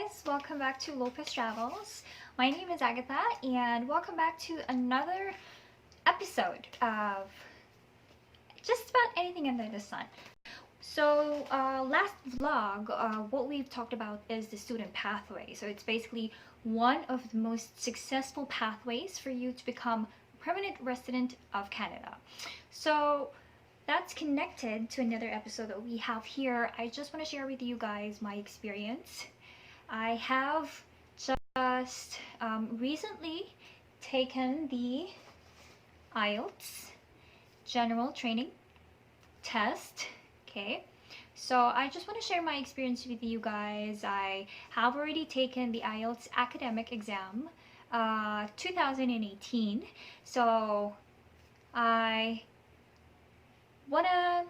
guys, welcome back to Lopez Travels. My name is Agatha and welcome back to another episode of just about anything under the sun. So last vlog, what we've talked about is the student pathway. So it's basically one of the most successful pathways for you to become a permanent resident of Canada. So that's connected to another episode that we have here. I just want to share with you guys my experience. I have just recently taken the IELTS general training test. Okay, so I just want to share my experience with you guys. I have already taken the IELTS academic exam 2018, so I wanna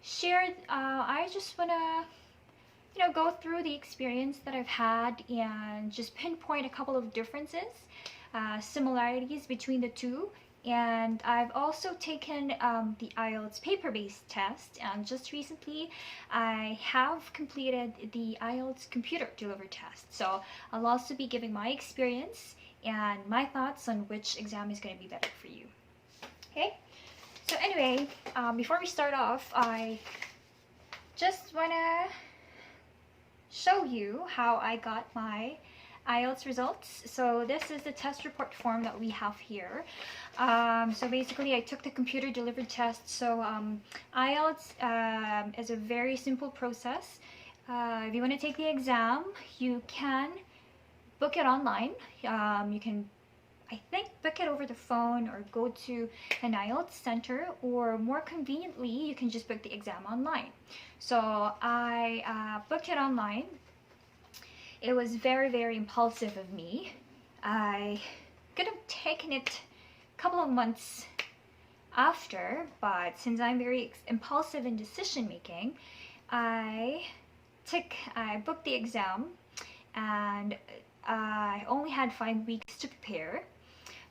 share, I just wanna go through the experience that I've had and just pinpoint a couple of differences, similarities between the two. And I've also taken the IELTS paper-based test, and just recently I have completed the IELTS computer delivered test. So I'll also be giving my experience and my thoughts on which exam is going to be better for you. Okay? So anyway, before we start off, I just want to show you how I got my IELTS results. So this is the test report form that we have here. So basically I took the computer delivered test. So IELTS is a very simple process. If you want to take the exam, you can book it online. You can, I think, book it over the phone or go to an IELTS center, or more conveniently, you can just book the exam online. So I booked it online. It was very impulsive of me. I could have taken it a couple of months after, but since I'm very impulsive in decision making, I booked the exam, and I only had 5 weeks to prepare.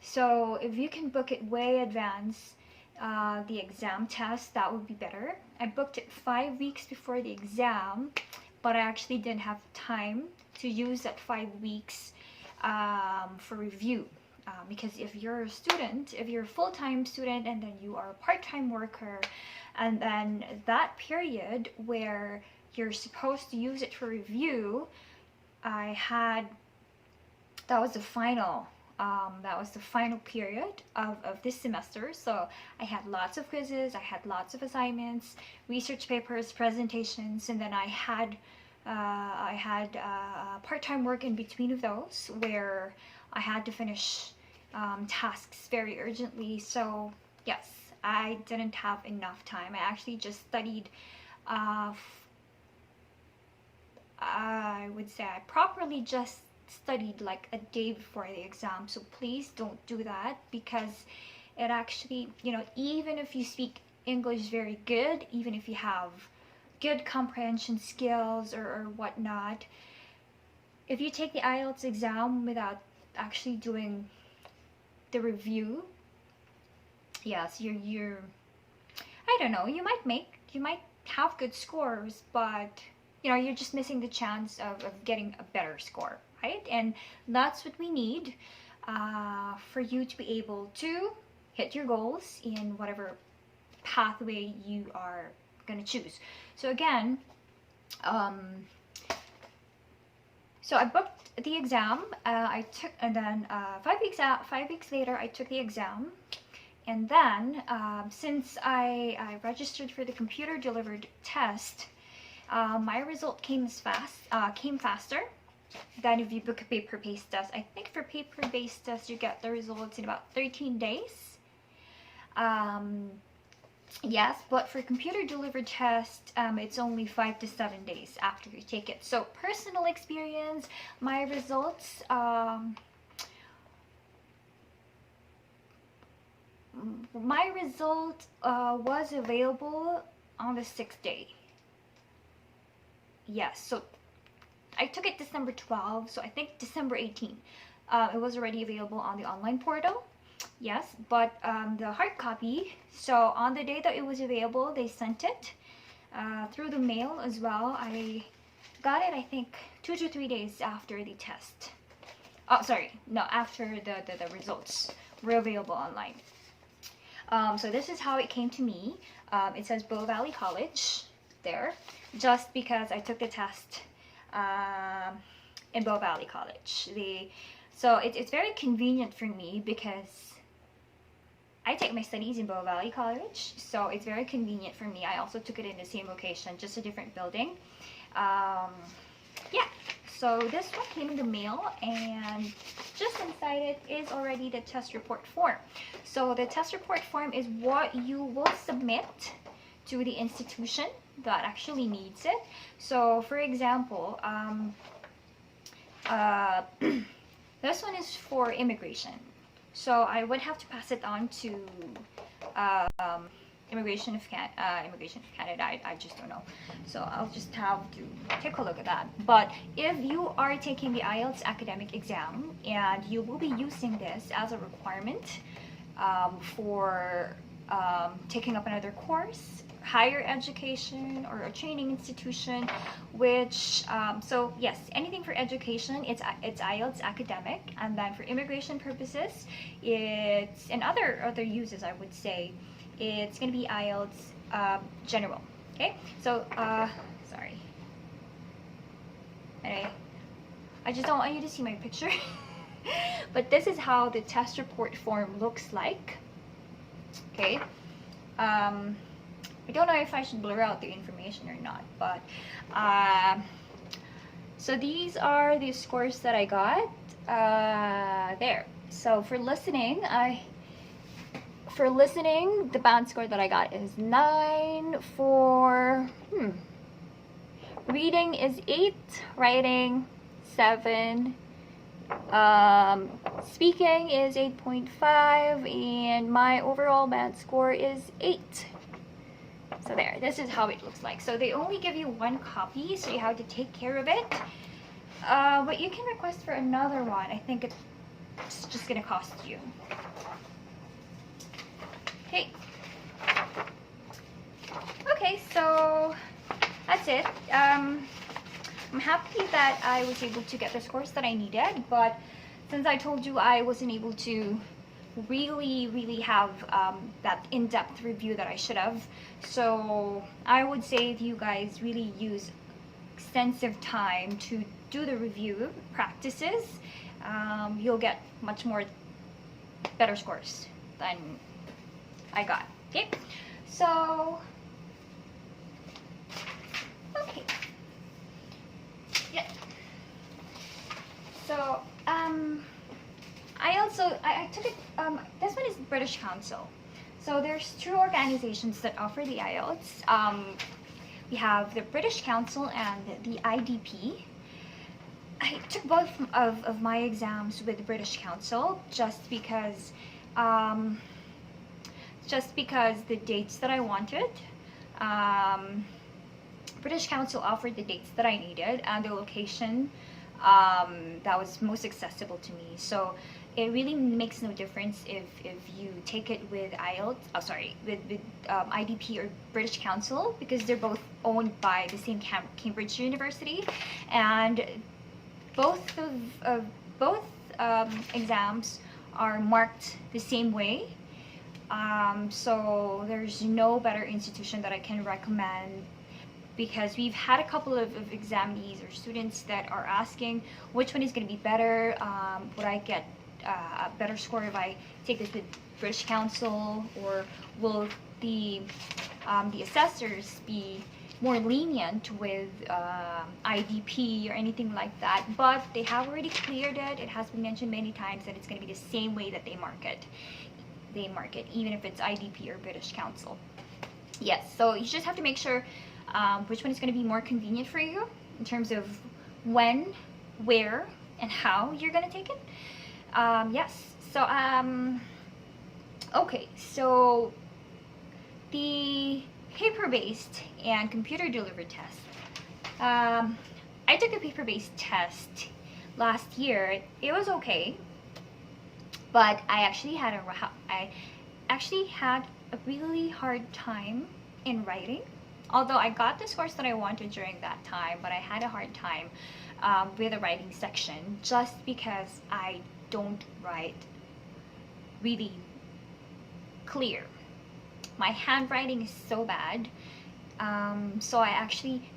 So if you can book it way advance, the exam test, that would be better. I booked it 5 weeks before the exam, but I actually didn't have time to use that 5 weeks for review. Because if you're a student, if you're a full-time student and then you are a part-time worker, and then that period where you're supposed to use it for review, that was the final period of this semester. So I had lots of quizzes, I had lots of assignments, research papers, presentations, and then I had part-time work in between of those where I had to finish tasks very urgently. So yes, I didn't have enough time. I actually just studied, I would say I properly just studied like a day before the exam. So please don't do that, because it actually, even if you speak English very good, even if you have good comprehension skills or whatnot, if you take the IELTS exam without actually doing the review, yes, you're I don't know, you might have good scores, but you're just missing the chance of getting a better score, right? And that's what we need for you to be able to hit your goals in whatever pathway you are going to choose. So again, so I booked the exam. And then 5 weeks later, I took the exam. And then since I registered for the computer delivered test, my result came faster than if you book a paper-based test. I think for paper-based test, you get the results in about 13 days. Yes, but for computer delivered test, it's only 5 to 7 days after you take it. So personal experience, my results, was available on the 6th day. Yes, so I took it December 12, so I think December 18. It was already available on the online portal. Yes, but the hard copy, so on the day that it was available, they sent it through the mail as well. I got it, I think, 2 to 3 days after the test. Oh, sorry, no, after the results were available online. So this is how it came to me. It says Bow Valley College there, just because I took the test in Bow Valley College. So it's very convenient for me because I take my studies in Bow Valley College, so it's very convenient for me. I also took it in the same location, just a different building. Yeah, so this one came in the mail, and just inside it is already the test report form. So the test report form is what you will submit to the institution that actually needs it. So for example, this one is for immigration. So I would have to pass it on to Immigration of Canada. I just don't know. So I'll just have to take a look at that. But if you are taking the IELTS academic exam and you will be using this as a requirement for taking up another course, higher education, or a training institution, which so yes, anything for education, it's IELTS academic, and then for immigration purposes, it's, and other uses, I would say, it's going to be IELTS general. Okay, so sorry, anyway, I just don't want you to see my picture. But this is how the test report form looks like. Okay, I don't know if I should blur out the information or not, but so these are the scores that I got there. So for listening, the band score that I got is 9. For reading is 8, writing 7, speaking is 8.5, and my overall band score is 8. So there, this is how it looks like. So they only give you 1 copy, so you have to take care of it. But you can request for another one. I think it's just gonna cost you. Okay. Okay, so that's it. I'm happy that I was able to get the scores that I needed, but since I told you I wasn't able to really have that in-depth review that I should have, so I would say if you guys really use extensive time to do the review practices, you'll get much more better scores than I got. Okay, so okay, yeah, so I took it, this one is British Council. So there's 2 organizations that offer the IELTS. We have the British Council and the IDP. I took both of my exams with the British Council just because the dates that I wanted. British Council offered the dates that I needed and the location that was most accessible to me. So it really makes no difference if you take it with IELTS, with IDP or British Council, because they're both owned by the same Cambridge University, and both exams are marked the same way. So there's no better institution that I can recommend, because we've had a couple of examinees or students that are asking which one is going to be better. Would I get a better score if I take this with British Council, or will the assessors be more lenient with IDP or anything like that? But they have already cleared it. It has been mentioned many times that it's going to be the same way that they mark it. Even if it's IDP or British Council. Yes, so you just have to make sure which one is going to be more convenient for you in terms of when, where, and how you're going to take it. Yes, so okay, so the paper-based and computer-delivered test. I took a paper-based test last year. It was okay, but I actually had a really hard time in writing. Although I got the scores that I wanted during that time, but I had a hard time with the writing section just because I don't write really clear. My handwriting is so bad, so I actually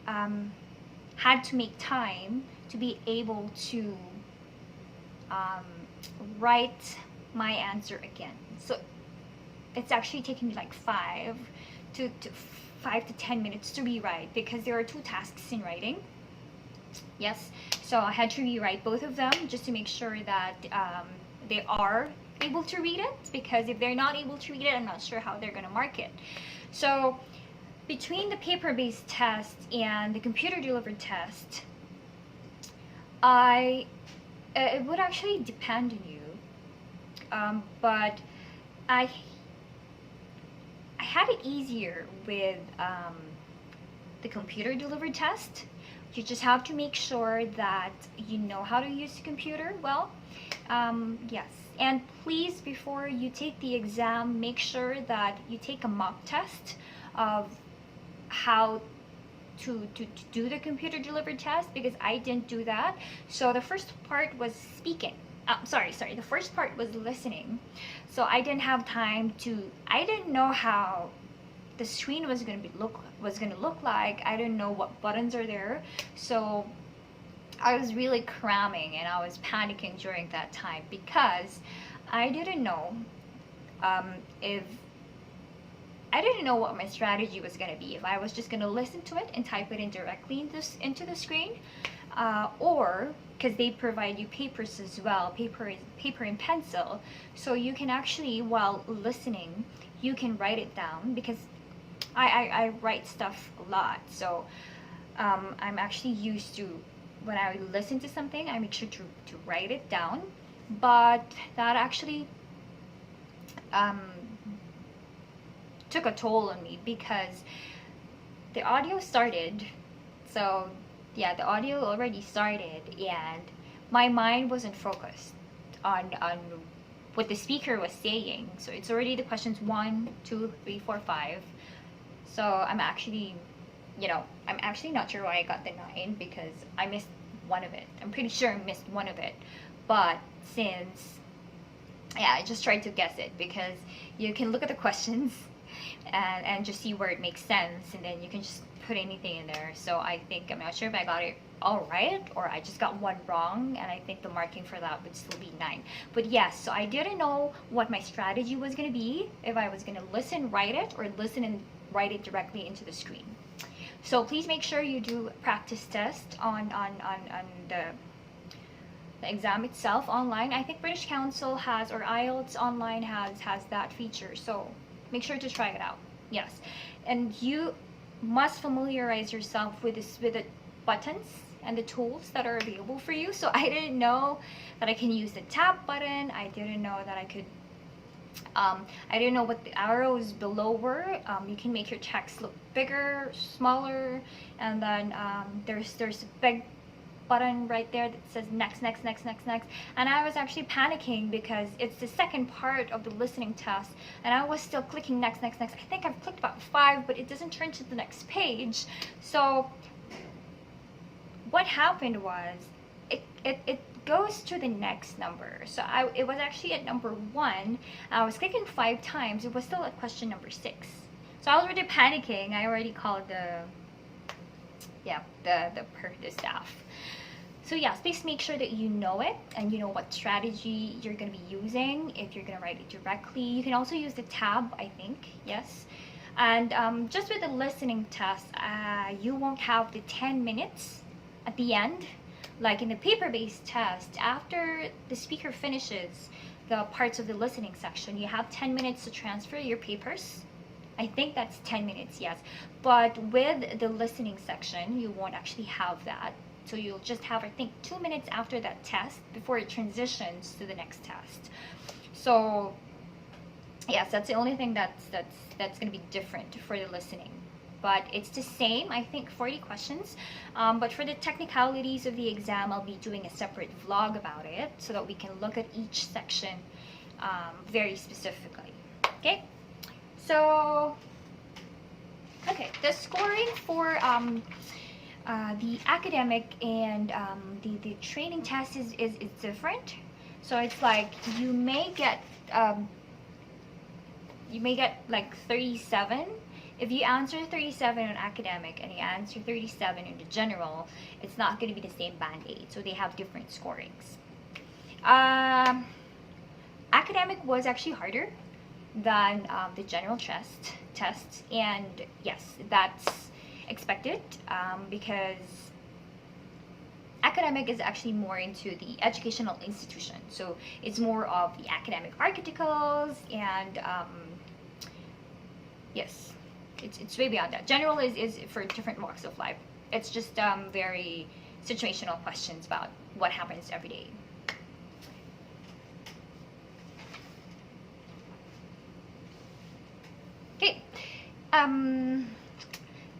had to make time to be able to um, write my answer again. So it's actually taking me like 5 to 10 minutes to rewrite, because there are 2 tasks in writing. Yes, so I had to rewrite both of them just to make sure that they are able to read it, because if they're not able to read it, I'm not sure how they're going to mark it. So between the paper-based test and the computer-delivered test, it would actually depend on you, but I had it easier with the computer-delivered test. You just have to make sure that you know how to use the computer well. Yes, and please, before you take the exam, make sure that you take a mock test of how to do the computer delivered test, because I didn't do that. So the first part was speaking. Sorry, the first part was listening. So I didn't have time to, I didn't know how the screen was going to look like. I didn't know what buttons are there. So I was really cramming and I was panicking during that time, because I didn't know if I didn't know what my strategy was going to be. If I was just going to listen to it and type it in directly into the screen, or because they provide you papers as well, paper and pencil, so you can actually, while listening, you can write it down, because I write stuff a lot. So I'm actually used to, when I listen to something, I make sure to write it down. But that actually took a toll on me, because the audio started. So yeah, the audio already started and my mind wasn't focused on what the speaker was saying. So it's already the questions 1, 2, 3, 4, 5. So I'm actually not sure why I got the 9, because I missed one of it. I'm pretty sure I missed one of it. But since, yeah, I just tried to guess it, because you can look at the questions and just see where it makes sense, and then you can just put anything in there. So I think, I'm not sure if I got it all right or I just got one wrong, and I think the marking for that would still be 9. But yes, so I didn't know what my strategy was going to be, if I was going to listen, write it, or listen and write it directly into the screen. So please make sure you do a practice test on the exam itself online. I think British Council has, or IELTS online has that feature. So make sure to try it out. Yes, and you must familiarize yourself with the buttons and the tools that are available for you. So I didn't know that I can use the tab button. I didn't know that I could. I didn't know what the arrows below were. You can make your text look bigger, smaller, and then there's a big button right there that says next. And I was actually panicking because it's the second part of the listening test, and I was still clicking next. I think I've clicked about 5, but it doesn't turn to the next page. So what happened was it goes to the next number. So it was actually at number 1. I was clicking 5 times. It was still at question number 6. So I was already panicking. I already called the staff. So yes, please make sure that you know it and you know what strategy you're going to be using if you're going to write it directly. You can also use the tab, I think, yes. And just with the listening test, you won't have the 10 minutes at the end. Like in the paper-based test, after the speaker finishes the parts of the listening section, you have 10 minutes to transfer your papers. I think that's 10 minutes, yes. But with the listening section, you won't actually have that. So you'll just have, I think, 2 minutes after that test before it transitions to the next test. So yes, that's the only thing that's going to be different for the listening. But it's the same, I think, 40 questions. But for the technicalities of the exam, I'll be doing a separate vlog about it so that we can look at each section very specifically. Okay? So, okay. The scoring for the academic and the training test is different. So it's like you may get like 37. If you answer 37 on academic and you answer 37 in the general, it's not going to be the same band aid. So they have different scorings. Academic was actually harder than the general test, and yes, that's expected because academic is actually more into the educational institution, so it's more of the academic articles, and yes, it's way beyond that. General is for different walks of life. It's just very situational questions about what happens every day. Okay,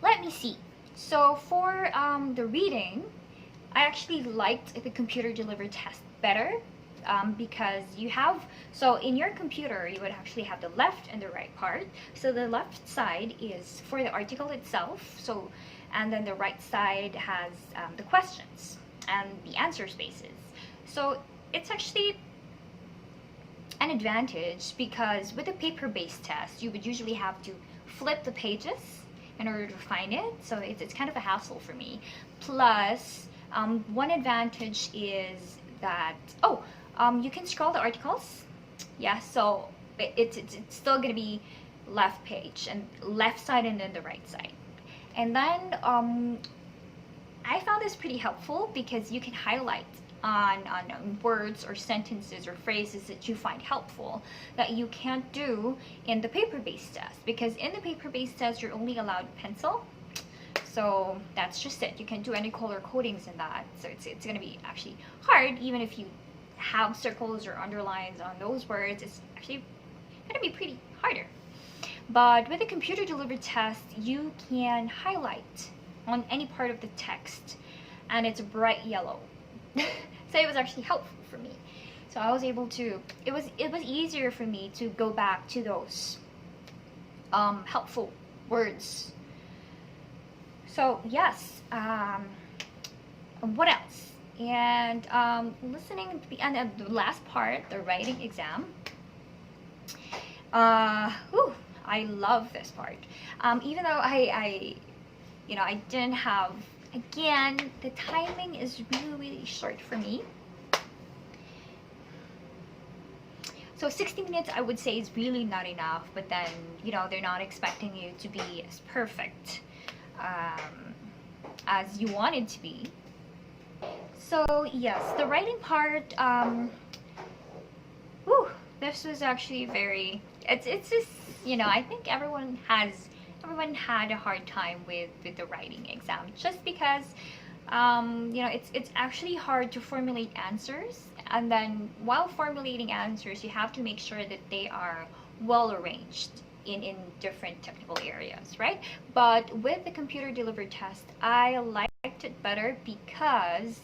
let me see. So for the reading, I actually liked the computer delivered test better because you have, so in your computer you would actually have the left and the right part. So the left side is for the article itself, so, and then the right side has the questions and the answer spaces. So it's actually an advantage because with a paper-based test you would usually have to flip the pages in order to find it, so it's kind of a hassle for me. Plus one advantage is that you can scroll the articles, yeah, so it's still going to be left page and left side and then the right side. And then I found this pretty helpful because you can highlight on words or sentences or phrases that you find helpful that you can't do in the paper-based test, because in the paper-based test you're only allowed pencil. So that's just it. You can't do any color codings in that. So it's going to be actually hard, even if you have circles or underlines on those words. It's actually going to be pretty harder. But with a computer delivered test, you can highlight on any part of the text, and it's bright yellow. So it was actually helpful for me. So I was able to, it was easier for me to go back to those helpful words. So yes, what else? And listening to the end of the last part, the writing exam. I love this part. Even though I didn't have, again, the timing is really short for me. So 60 minutes I would say is really not enough, but then, they're not expecting you to be as perfect as you want it to be. So yes, the writing part, this was actually very, it's just, I think everyone had a hard time with the writing exam, just because it's actually hard to formulate answers, and then while formulating answers you have to make sure that they are well arranged in different technical areas, right? But with the computer delivered test, I liked it better because,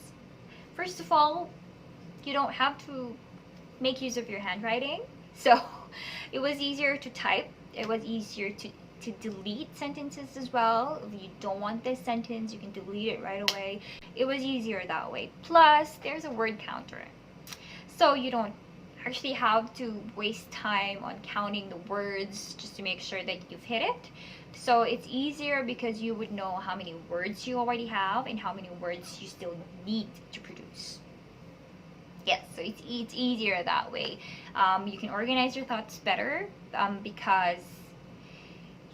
first of all, you don't have to make use of your handwriting, so it was easier to type. It was easier to delete sentences as well. If you don't want this sentence, you can delete it right away. It was easier that way. Plus, there's a word counter, so you don't actually have to waste time on counting the words just to make sure that you've hit it. So it's easier because you would know how many words you already have and how many words you still need to produce. Yes, so it's easier that way. You can organize your thoughts better because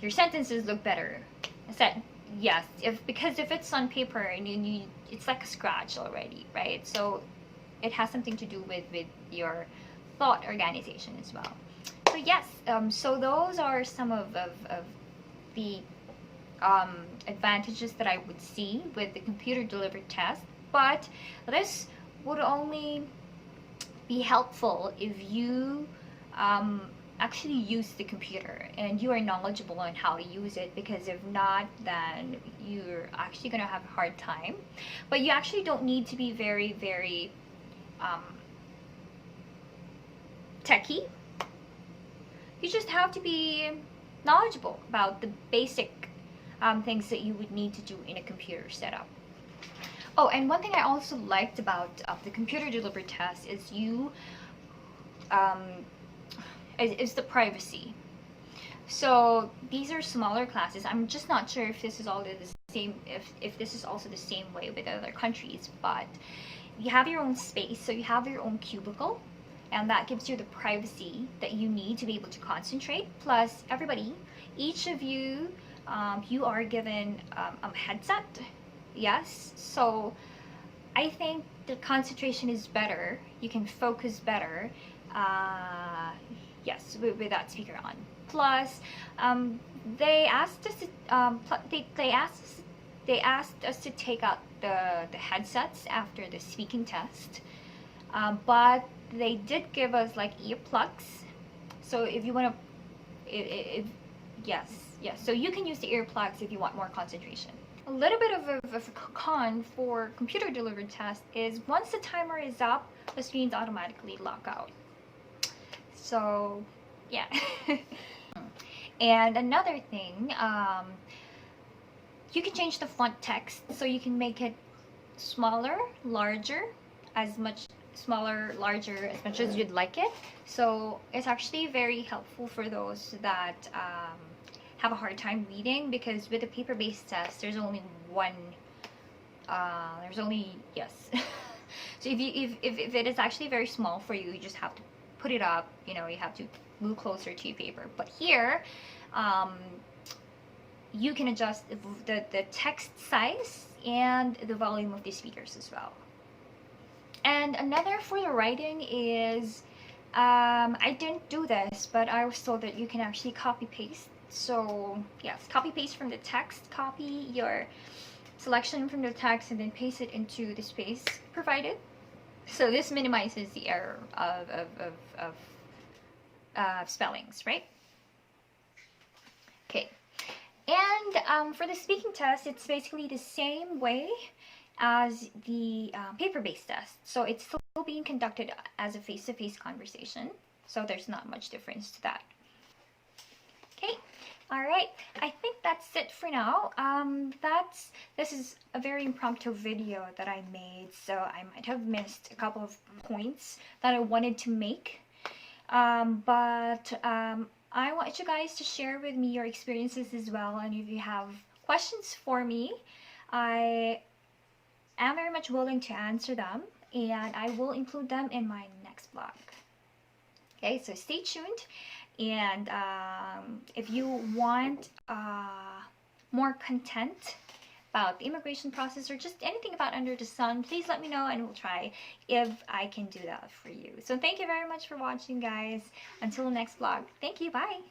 your sentences look better. Yes, because if it's on paper and it's like a scratch already, right? So it has something to do with your thought organization as well. So yes, so those are some of the advantages that I would see with the computer delivered test. But this would only be helpful if you actually use the computer and you are knowledgeable on how to use it, because if not, then you're actually going to have a hard time. But you actually don't need to be very, very techie. You just have to be knowledgeable about the basic things that you would need to do in a computer setup. Oh, and one thing I also liked about the computer delivered test is is the privacy. So these are smaller classes. I'm just not sure if this is all the same, if this is also the same way with other countries, but you have your own space, so you have your own cubicle, and that gives you the privacy that you need to be able to concentrate. Plus, everybody, each of you, you are given a headset. Yes, so I think the concentration is better. You can focus better. Yes, with that speaker on. Plus, they asked us to, they asked us to take out the headsets after the speaking test, but they did give us like earplugs. So if you want to, yes, so you can use the earplugs if you want more concentration. A little bit of a con for computer delivered test is once the timer is up, the screens automatically lock out. So yeah. And another thing, you can change the font text, so you can make it smaller, larger, as much smaller, larger, as much as you'd like it. So it's actually very helpful for those that have a hard time reading, because with a paper-based test, there's only one, yes. So if it is actually very small for you, you just have to put it up, you know, you have to move closer to your paper. But here, you can adjust the text size and the volume of the speakers as well. And another for the writing is, I didn't do this, but I was told that you can actually copy paste. So yes, copy paste from the text, copy your selection from the text and then paste it into the space provided. So this minimizes the error of spellings, right? Okay. And for the speaking test, it's basically the same way as the paper-based test. So it's still being conducted as a face-to-face conversation. So there's not much difference to that. Okay. All right. I think that's it for now. This is a very impromptu video that I made, so I might have missed a couple of points that I wanted to make. I want you guys to share with me your experiences as well, and if you have questions for me, I am very much willing to answer them, and I will include them in my next vlog. Okay, so stay tuned, and if you want more content about the immigration process or just anything about under the sun, please let me know and we'll try if I can do that for you. So thank you very much for watching, guys. Until the next vlog. Thank you. Bye.